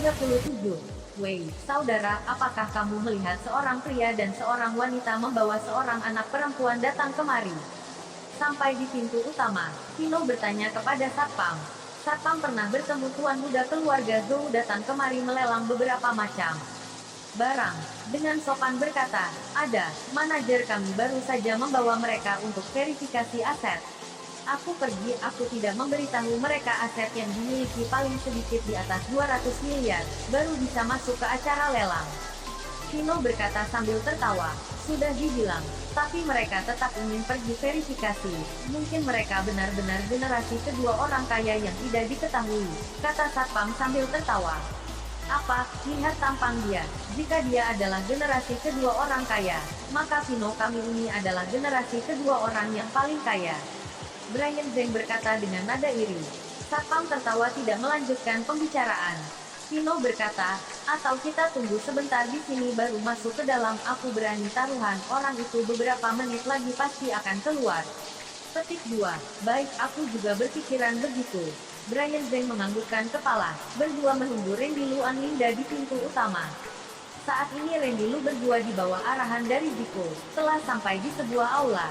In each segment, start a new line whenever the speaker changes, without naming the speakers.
37. Wei, saudara, apakah kamu melihat seorang pria dan seorang wanita membawa seorang anak perempuan datang kemari? Sampai di pintu utama, Vino bertanya kepada Satpam. Satpam pernah bertemu tuan muda keluarga Zhou datang kemari melelang beberapa macam barang. Dengan sopan berkata, ada, manajer kami baru saja membawa mereka untuk verifikasi aset. Aku pergi, aku tidak memberitahu mereka aset yang dimiliki paling sedikit di atas 200 miliar, baru bisa masuk ke acara lelang. Vino berkata sambil tertawa, sudah dibilang, tapi mereka tetap ingin pergi verifikasi. Mungkin mereka benar-benar generasi kedua orang kaya yang tidak diketahui, kata Satpam sambil tertawa. Apa, lihat tampang dia, jika dia adalah generasi kedua orang kaya, maka Vino kami ini adalah generasi kedua orang yang paling kaya. Brian Zheng berkata dengan nada iri. Satpam tertawa tidak melanjutkan pembicaraan. Vino berkata, atau kita tunggu sebentar di sini baru masuk ke dalam. Aku berani taruhan orang itu beberapa menit lagi pasti akan keluar. Petik 2. Baik, aku juga berpikiran begitu. Brian Zheng menganggukkan kepala. Berdua menunggu Randy Lu Anlinda di pintu utama. Saat ini Randy Lu berdua di bawah arahan dari Zico, telah sampai di sebuah aula.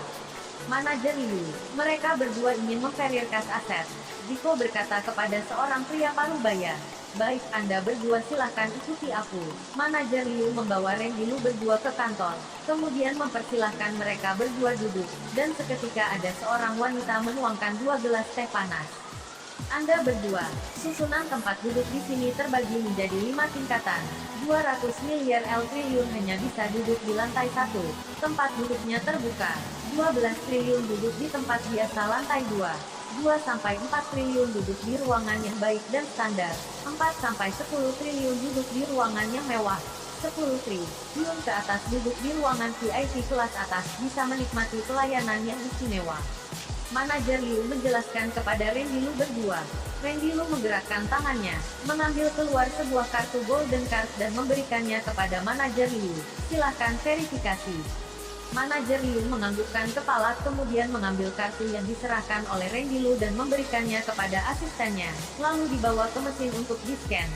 Manajer Liu, mereka berdua ingin memverifikasi aset. Zico berkata kepada seorang pria parubaya. Baik, Anda berdua silahkan ikuti aku. Manajer Liu membawa Randy Lu berdua ke kantor, kemudian mempersilahkan mereka berdua duduk, dan seketika ada seorang wanita menuangkan 2 gelas teh panas. Anda berdua, susunan tempat duduk di sini terbagi menjadi 5 tingkatan. 200 miliar L triliun hanya bisa duduk di lantai 1, tempat duduknya terbuka. 12 triliun duduk di tempat biasa lantai 2. 2-4 triliun duduk di ruangan yang baik dan standar. 4-10 triliun duduk di ruangan yang mewah. 10 triliun ke atas duduk di ruangan VIP kelas atas, bisa menikmati pelayanan yang istimewa. Manajer Liu menjelaskan kepada Randy Lu berdua. Randy Lu menggerakkan tangannya, mengambil keluar sebuah kartu golden card dan memberikannya kepada manajer Liu. Silakan verifikasi. Manajer Liu menganggukkan kepala kemudian mengambil kartu yang diserahkan oleh Randy Lu dan memberikannya kepada asistennya, lalu dibawa ke mesin untuk di-scan.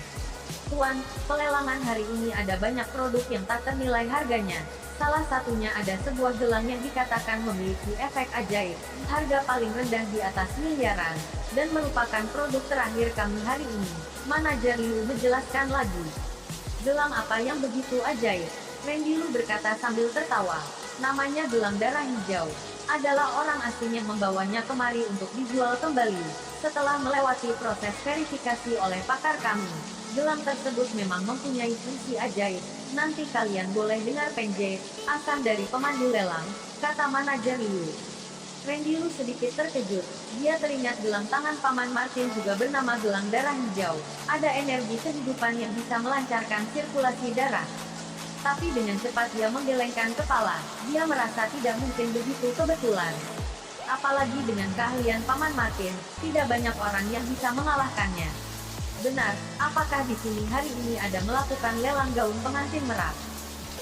Tuan, pelelangan hari ini ada banyak produk yang tak ternilai harganya. Salah satunya ada sebuah gelang yang dikatakan memiliki efek ajaib, harga paling rendah di atas miliaran, dan merupakan produk terakhir kami hari ini. Manajer Liu menjelaskan lagi. Gelang apa yang begitu ajaib? Randy Lu berkata sambil tertawa. Namanya gelang darah hijau. Adalah orang asing yang membawanya kemari untuk dijual kembali. Setelah melewati proses verifikasi oleh pakar kami, gelang tersebut memang mempunyai fungsi ajaib. Nanti kalian boleh dengar penjelasan dari pemandu lelang, kata manajer Liu. Randy Lu sedikit terkejut. Dia teringat gelang tangan Paman Martin juga bernama gelang darah hijau. Ada energi kehidupan yang bisa melancarkan sirkulasi darah. Tapi dengan cepat dia menggelengkan kepala. Dia merasa tidak mungkin begitu kebetulan. Apalagi dengan keahlian Paman Martin, tidak banyak orang yang bisa mengalahkannya. Benar, apakah di sini hari ini ada melakukan lelang gaun pengantin merak?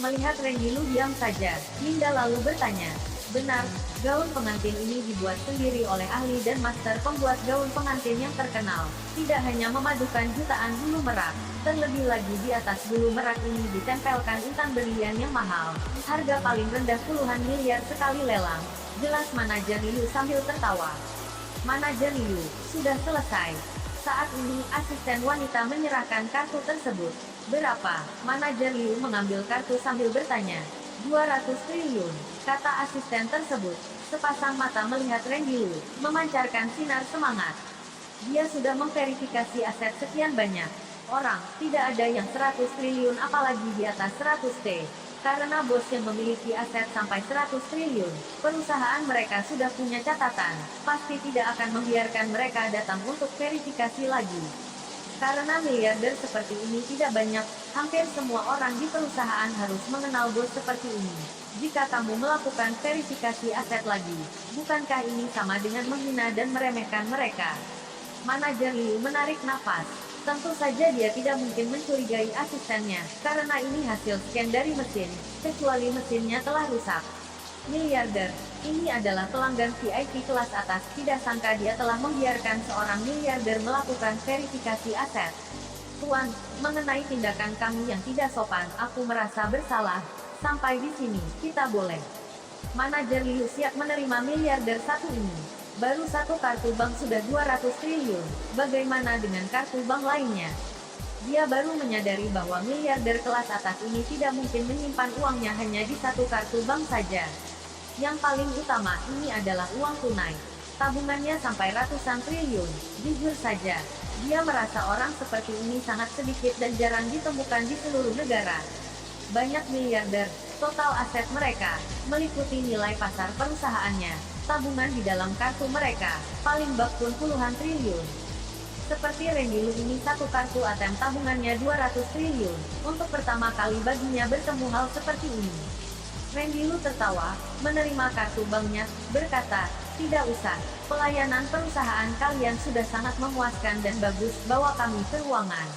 Melihat Randy Lu diam saja, Linda lalu bertanya. Benar, gaun pengantin ini dibuat sendiri oleh ahli dan master pembuat gaun pengantin yang terkenal. Tidak hanya memadukan jutaan bulu merak, terlebih lagi di atas bulu merak ini ditempelkan intan berlian yang mahal. Harga paling rendah puluhan miliar sekali lelang. Jelas manajer Liu sambil tertawa. Manajer Liu, sudah selesai. Saat ini, asisten wanita menyerahkan kartu tersebut. Berapa? Manajer Liu mengambil kartu sambil bertanya. 200 triliun, kata asisten tersebut. Sepasang mata melihat Randy Lu, memancarkan sinar semangat. Dia sudah memverifikasi aset sekian banyak orang, tidak ada yang 100 triliun apalagi di atas 100 T. Karena bos yang memiliki aset sampai 100 triliun, perusahaan mereka sudah punya catatan, pasti tidak akan membiarkan mereka datang untuk verifikasi lagi. Karena miliarder seperti ini tidak banyak, hampir semua orang di perusahaan harus mengenal bos seperti ini. Jika kamu melakukan verifikasi aset lagi, bukankah ini sama dengan menghina dan meremehkan mereka? Manajer Liu menarik nafas. Tentu saja dia tidak mungkin mencurigai asistennya, karena ini hasil scan dari mesin, kecuali mesinnya telah rusak. Miliarder, ini adalah pelanggan VIP kelas atas, tidak sangka dia telah membiarkan seorang miliarder melakukan verifikasi aset. Tuan, mengenai tindakan kami yang tidak sopan, aku merasa bersalah. Sampai di sini, kita boleh. Manajer Liu siap menerima miliarder satu ini. Baru satu kartu bank sudah 200 triliun. Bagaimana dengan kartu bank lainnya? Dia baru menyadari bahwa miliarder kelas atas ini tidak mungkin menyimpan uangnya hanya di satu kartu bank saja. Yang paling utama, ini adalah uang tunai. Tabungannya sampai ratusan triliun. Jujur saja, dia merasa orang seperti ini sangat sedikit dan jarang ditemukan di seluruh negara. Banyak miliarder, total aset mereka, meliputi nilai pasar perusahaannya, tabungan di dalam kartu mereka, paling bak pun puluhan triliun. Seperti Randy Lu ini satu kartu ATM tabungannya 200 triliun, untuk pertama kali baginya bertemu hal seperti ini. Randy Lu tertawa, menerima kartu banknya, berkata, tidak usah, pelayanan perusahaan kalian sudah sangat memuaskan dan bagus, bawa kami ke ruangan.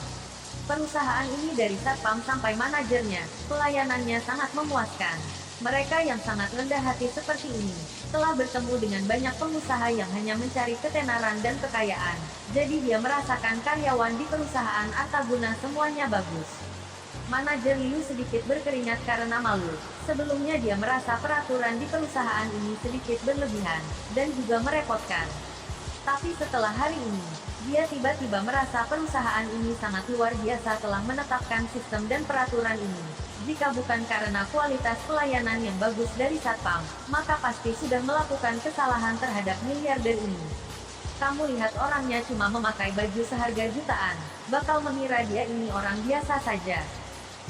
Perusahaan ini dari satpam sampai manajernya, pelayanannya sangat memuaskan. Mereka yang sangat rendah hati seperti ini, telah bertemu dengan banyak pengusaha yang hanya mencari ketenaran dan kekayaan, jadi dia merasakan karyawan di perusahaan Artaguna semuanya bagus. Manajer Liu sedikit berkeringat karena malu. Sebelumnya dia merasa peraturan di perusahaan ini sedikit berlebihan, dan juga merepotkan. Tapi setelah hari ini, dia tiba-tiba merasa perusahaan ini sangat luar biasa telah menetapkan sistem dan peraturan ini. Jika bukan karena kualitas pelayanan yang bagus dari satpam, maka pasti sudah melakukan kesalahan terhadap miliarder ini. Kamu lihat orangnya cuma memakai baju seharga jutaan, bakal mengira dia ini orang biasa saja.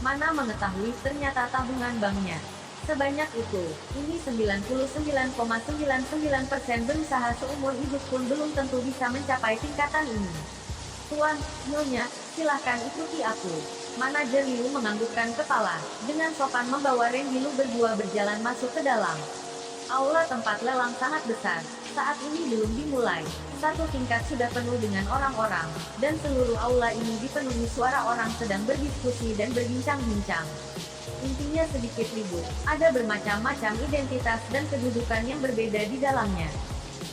Mana mengetahui ternyata tabungan banknya sebanyak itu. Ini 99,99% berusaha seumur hidup pun belum tentu bisa mencapai tingkatan ini. Tuan, Nyonya, silahkan ikuti aku. Manajer Liu menganggukkan kepala, dengan sopan membawa Randy Lu berdua berjalan masuk ke dalam. Aula tempat lelang sangat besar, saat ini belum dimulai. Satu tingkat sudah penuh dengan orang-orang, dan seluruh aula ini dipenuhi suara orang sedang berdiskusi dan berbincang-bincang. Intinya sedikit ribut, ada bermacam-macam identitas dan kedudukan yang berbeda di dalamnya.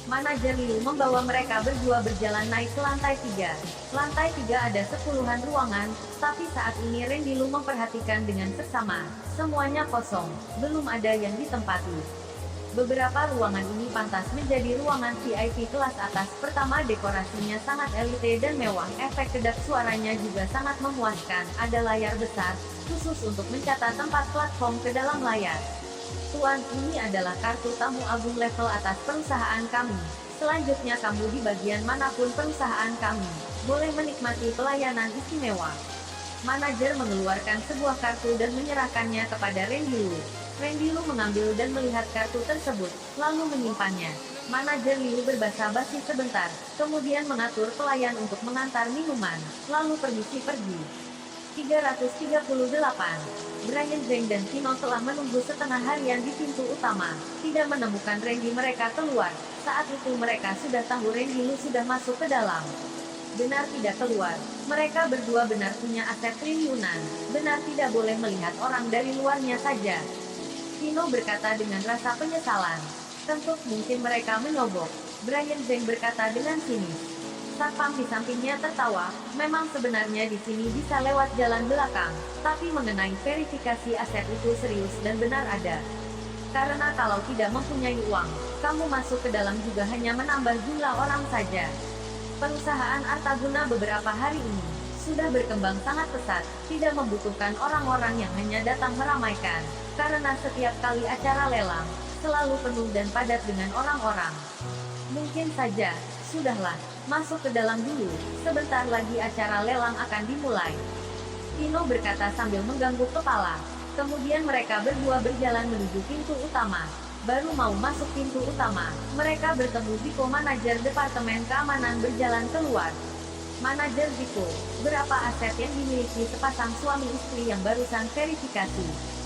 Manajer Liu membawa mereka berdua berjalan naik ke lantai 3. Lantai 3 ada sepuluhan ruangan, tapi saat ini Randy Lu memperhatikan dengan seksama, semuanya kosong, belum ada yang ditempati. Beberapa ruangan ini pantas menjadi ruangan VIP kelas atas. Pertama, dekorasinya sangat elite dan mewah, efek kedap suaranya juga sangat memuaskan, ada layar besar, khusus untuk mencatat tempat platform ke dalam layar. Tuan, ini adalah kartu tamu agung level atas perusahaan kami. Selanjutnya kamu di bagian manapun perusahaan kami, boleh menikmati pelayanan istimewa. Manajer mengeluarkan sebuah kartu dan menyerahkannya kepada Randy Lu. Randy Lu mengambil dan melihat kartu tersebut, lalu menyimpannya. Manajer Liu berbasa-basi sebentar, kemudian mengatur pelayan untuk mengantar minuman, lalu pergi. 338. Brian Zhang dan Tino telah menunggu setengah harian di pintu utama, tidak menemukan Randy. Mereka keluar, saat itu mereka sudah tahu Randy Lu sudah masuk ke dalam. Benar tidak keluar, mereka berdua benar punya aset triliunan, benar tidak boleh melihat orang dari luarnya saja. Tino berkata dengan rasa penyesalan. Tentu mungkin mereka menyogok, Brian Zhang berkata dengan sinis. Satpam di sampingnya tertawa, memang sebenarnya di sini bisa lewat jalan belakang, tapi mengenai verifikasi aset itu serius dan benar ada. Karena kalau tidak mempunyai uang, kamu masuk ke dalam juga hanya menambah jumlah orang saja. Perusahaan Artaguna beberapa hari ini sudah berkembang sangat pesat, tidak membutuhkan orang-orang yang hanya datang meramaikan, karena setiap kali acara lelang, selalu penuh dan padat dengan orang-orang. Mungkin saja, sudahlah, masuk ke dalam dulu, sebentar lagi acara lelang akan dimulai. Tino berkata sambil mengangguk kepala. Kemudian mereka berdua berjalan menuju pintu utama. Baru mau masuk pintu utama, mereka bertemu Ziko, manajer departemen keamanan, berjalan keluar. Manajer Ziko, berapa aset yang dimiliki sepasang suami istri yang barusan verifikasi?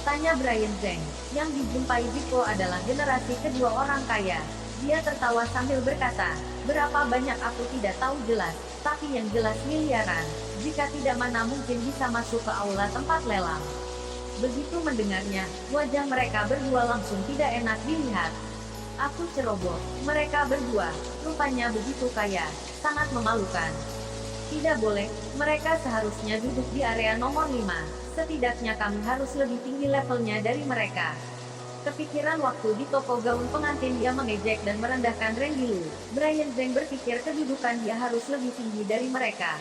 Tanya Brian Zhang. Yang dijumpai Ziko adalah generasi kedua orang kaya. Dia tertawa sambil berkata, berapa banyak aku tidak tahu jelas, tapi yang jelas miliaran. Jika tidak mana mungkin bisa masuk ke aula tempat lelang. Begitu mendengarnya, wajah mereka berdua langsung tidak enak dilihat. Aku ceroboh, mereka berdua, rupanya begitu kaya, sangat memalukan. Tidak boleh, mereka seharusnya duduk di area nomor 5. Setidaknya kami harus lebih tinggi levelnya dari mereka. Kepikiran waktu di toko gaun pengantin dia mengejek dan merendahkan Randy Lu. Brian Zhang berpikir kedudukan dia harus lebih tinggi dari mereka.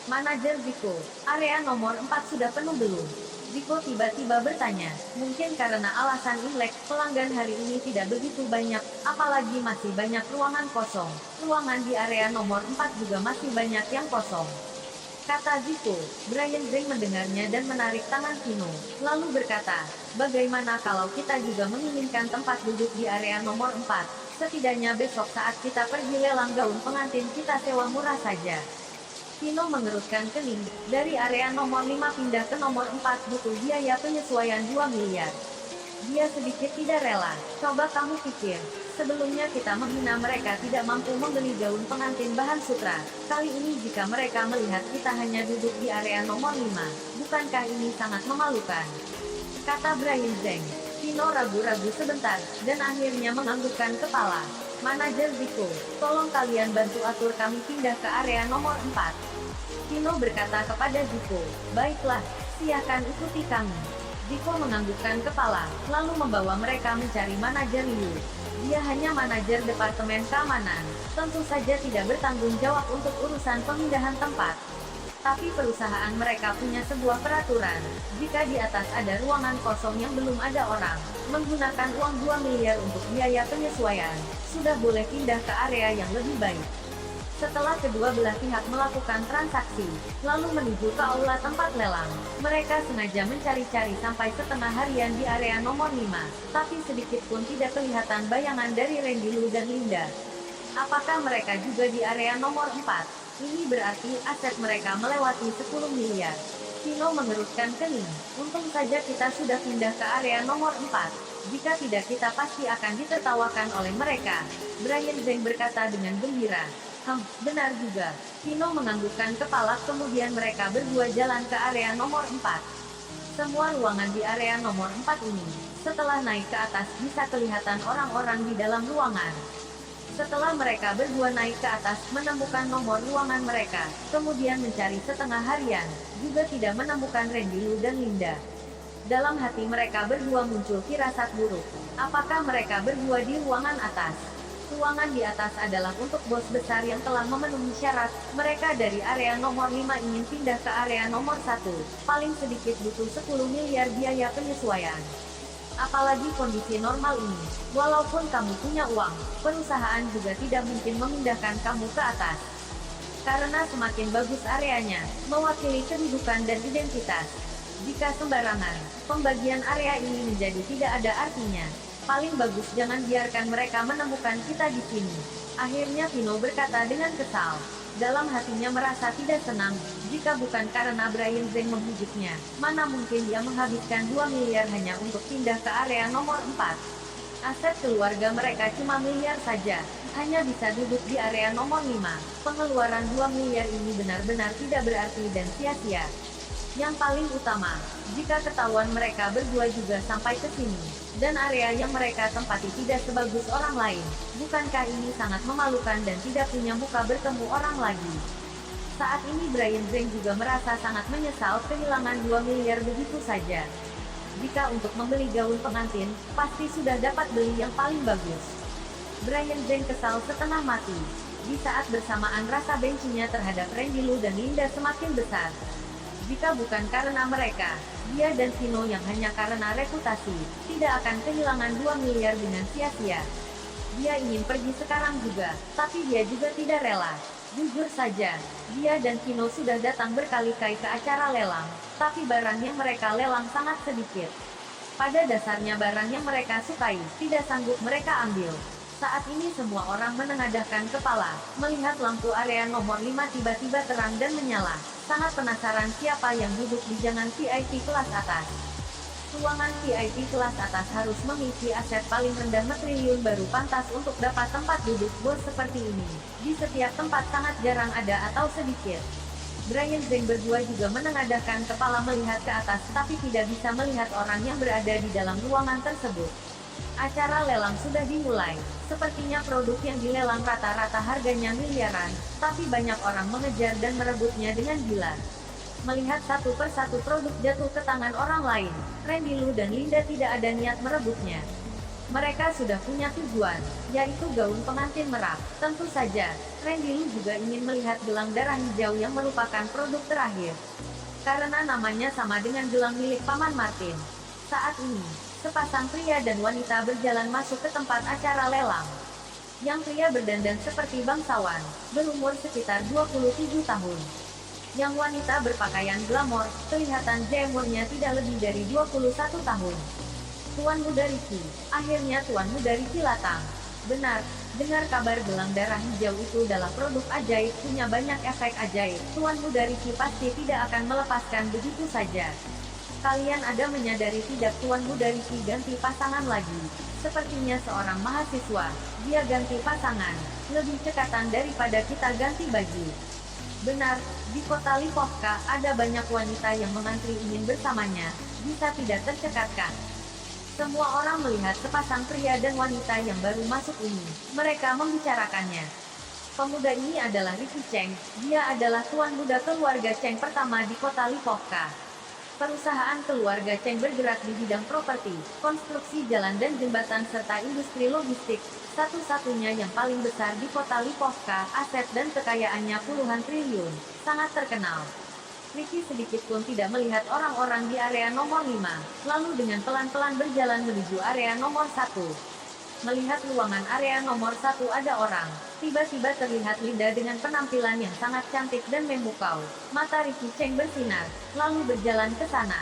Manajer Zico, area nomor 4 sudah penuh belum? Zico tiba-tiba bertanya, mungkin karena alasan Imlek, pelanggan hari ini tidak begitu banyak, apalagi masih banyak ruangan kosong. Ruangan di area nomor 4 juga masih banyak yang kosong. Kata Zico. Brian Zhang mendengarnya dan menarik tangan Kino, lalu berkata, bagaimana kalau kita juga menginginkan tempat duduk di area nomor 4? Setidaknya besok saat kita pergi lelang gaun pengantin kita sewa murah saja. Kino mengerutkan kening, dari area nomor 5 pindah ke nomor 4 butuh biaya penyesuaian 2 miliar. Dia sedikit tidak rela. Coba kamu pikir, sebelumnya kita menghina mereka tidak mampu membeli gaun pengantin bahan sutra. Kali ini jika mereka melihat kita hanya duduk di area nomor 5, bukankah ini sangat memalukan? Kata Brian Zhang. Kino ragu-ragu sebentar, dan akhirnya menganggukkan kepala. Manajer Zico, tolong kalian bantu atur kami pindah ke area nomor 4. Kino berkata kepada Zico, baiklah, silakan ikuti kami. Zico menganggukkan kepala, lalu membawa mereka mencari manajer Liu. Dia hanya manajer departemen keamanan, tentu saja tidak bertanggung jawab untuk urusan pemindahan tempat. Tapi perusahaan mereka punya sebuah peraturan, jika di atas ada ruangan kosong yang belum ada orang, menggunakan uang 2 miliar untuk biaya penyesuaian, sudah boleh pindah ke area yang lebih baik. Setelah kedua belah pihak melakukan transaksi, lalu menuju ke aula tempat lelang, mereka sengaja mencari-cari sampai setengah harian di area nomor 5, tapi sedikit pun tidak kelihatan bayangan dari Randy Lu dan Linda. Apakah mereka juga di area nomor 4? Ini berarti aset mereka melewati 10 miliar. Kino mengerutkan kening. Untung saja kita sudah pindah ke area nomor 4. Jika tidak kita pasti akan ditertawakan oleh mereka. Brian Zhang berkata dengan gembira. Benar juga. Kino menganggukkan kepala kemudian mereka berdua jalan ke area nomor 4. Semua ruangan di area nomor 4 ini, setelah naik ke atas bisa kelihatan orang-orang di dalam ruangan. Setelah mereka berdua naik ke atas menemukan nomor ruangan mereka, kemudian mencari setengah harian, juga tidak menemukan Randy Lu dan Linda. Dalam hati mereka berdua muncul firasat buruk. Apakah mereka berdua di ruangan atas? Ruangan di atas adalah untuk bos besar yang telah memenuhi syarat. Mereka dari area nomor 5 ingin pindah ke area nomor 1. Paling sedikit butuh 10 miliar biaya penyesuaian. Apalagi kondisi normal ini, walaupun kamu punya uang, perusahaan juga tidak mungkin memindahkan kamu ke atas. Karena semakin bagus areanya, mewakili kedudukan dan identitas. Jika sembarangan, pembagian area ini menjadi tidak ada artinya. Paling bagus jangan biarkan mereka menemukan kita di sini. Akhirnya Kino berkata dengan kesal. Dalam hatinya merasa tidak senang, jika bukan karena Brian Zhang membujuknya, mana mungkin dia menghabiskan 2 miliar hanya untuk pindah ke area nomor 4. Aset keluarga mereka cuma miliar saja, hanya bisa duduk di area nomor 5. Pengeluaran 2 miliar ini benar-benar tidak berarti dan sia-sia. Yang paling utama, jika ketahuan mereka berdua juga sampai ke sini, dan area yang mereka tempati tidak sebagus orang lain, bukankah ini sangat memalukan dan tidak punya muka bertemu orang lagi? Saat ini Brian Zhang juga merasa sangat menyesal kehilangan 2 miliar begitu saja. Jika untuk membeli gaun pengantin, pasti sudah dapat beli yang paling bagus. Brian Zhang kesal setengah mati. Di saat bersamaan rasa bencinya terhadap Randy Lu dan Linda semakin besar. Jika bukan karena mereka, dia dan Kino yang hanya karena reputasi, tidak akan kehilangan 2 miliar dengan sia-sia. Dia ingin pergi sekarang juga, tapi dia juga tidak rela. Jujur saja, dia dan Kino sudah datang berkali-kali ke acara lelang, tapi barang yang mereka lelang sangat sedikit. Pada dasarnya barang yang mereka sukai, tidak sanggup mereka ambil. Saat ini semua orang menengadahkan kepala, melihat lampu area nomor 5 tiba-tiba terang dan menyala. Sangat penasaran siapa yang duduk di jangan VIP kelas atas. Ruangan VIP kelas atas harus memiliki aset paling rendah triliun baru pantas untuk dapat tempat duduk bos seperti ini. Di setiap tempat sangat jarang ada atau sedikit. Brian Zhang berdua juga menengadahkan kepala melihat ke atas tapi tidak bisa melihat orang yang berada di dalam ruangan tersebut. Acara lelang sudah dimulai. Sepertinya produk yang dilelang rata-rata harganya miliaran, tapi banyak orang mengejar dan merebutnya dengan gila. Melihat satu persatu produk jatuh ke tangan orang lain, Randy Lu dan Linda tidak ada niat merebutnya. Mereka sudah punya tujuan, yaitu gaun pengantin merak. Tentu saja, Randy Lu juga ingin melihat gelang darah hijau yang merupakan produk terakhir. Karena namanya sama dengan gelang milik Paman Martin. Saat ini, sepasang pria dan wanita berjalan masuk ke tempat acara lelang. Yang pria berdandan seperti bangsawan, berumur sekitar 27 tahun. Yang wanita berpakaian glamor, kelihatan umurnya tidak lebih dari 21 tahun. Tuan Muda Ricky, akhirnya Tuan Muda Ricky datang. Benar, dengar kabar gelang darah hijau itu adalah produk ajaib, punya banyak efek ajaib. Tuan Muda Ricky pasti tidak akan melepaskan begitu saja. Kalian ada menyadari tidak Tuan Muda Ricky ganti pasangan lagi? Sepertinya seorang mahasiswa, dia ganti pasangan, lebih cekatan daripada kita ganti baju. Benar, di kota Lipovka ada banyak wanita yang mengantri ingin bersamanya, bisa tidak tercekatkan. Semua orang melihat sepasang pria dan wanita yang baru masuk ini. Mereka membicarakannya. Pemuda ini adalah Ricky Cheng, dia adalah tuan muda keluarga Cheng pertama di kota Lipovka. Perusahaan keluarga Cheng bergerak di bidang properti, konstruksi jalan dan jembatan serta industri logistik. Satu-satunya yang paling besar di kota Lipovka, aset dan kekayaannya puluhan triliun, sangat terkenal. Ricky sedikit pun tidak melihat orang-orang di area nomor 5, lalu dengan pelan-pelan berjalan menuju area nomor 1. Melihat ruangan area nomor 1 ada orang, tiba-tiba terlihat Linda dengan penampilan yang sangat cantik dan memukau. Mata Ricky Cheng bersinar, lalu berjalan ke sana.